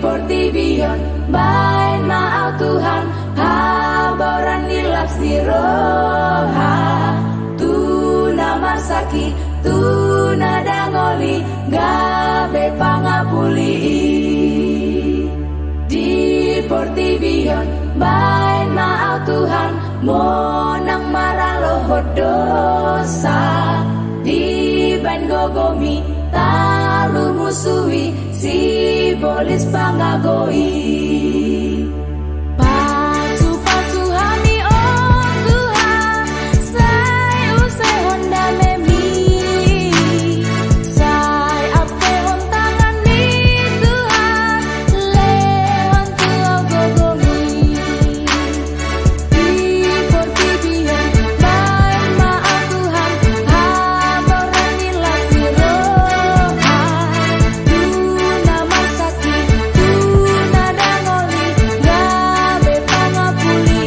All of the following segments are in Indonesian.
Portibion bain maaf Tuhan haboran nilas di roha tuna masaki tuna dangoli gabe pangapuli di Portibion bain maaf Tuhan monang maraloh dosa di ban gogomi talu musuhi si bolis pangagoi pasu-pasu hami oh Tuhan sai usai honda memi sai ape hon tangan ni Tuhan lehon tuau gogomi di Portibion bain maaf Tuhan haboran nilas di roha tuna masaki tuna dangoli gabe pangapuli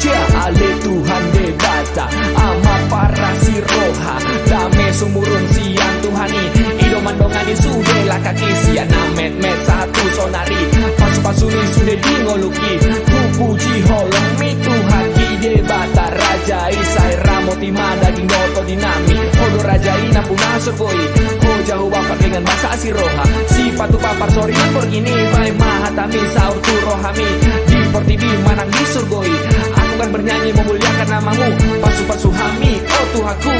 Ya ale Tuhan debata ama para si roha dame sumurun siang Tuhani ido mandongani sude lah kaki sian met met satu sonari pasu-pasu ni sude dingoluki puji holong mi Tuhan ki debata raja isai ramo tima daging noto dinami hodo raja ina punah surgoi ho jauh bapak dengan masa si roha si patu papar soringan borgini bae mahatami saur tu rohami di Portibi manang di surgoi aku kan bernyanyi memuliakan namamu pasu-pasu hami oh Tuhanku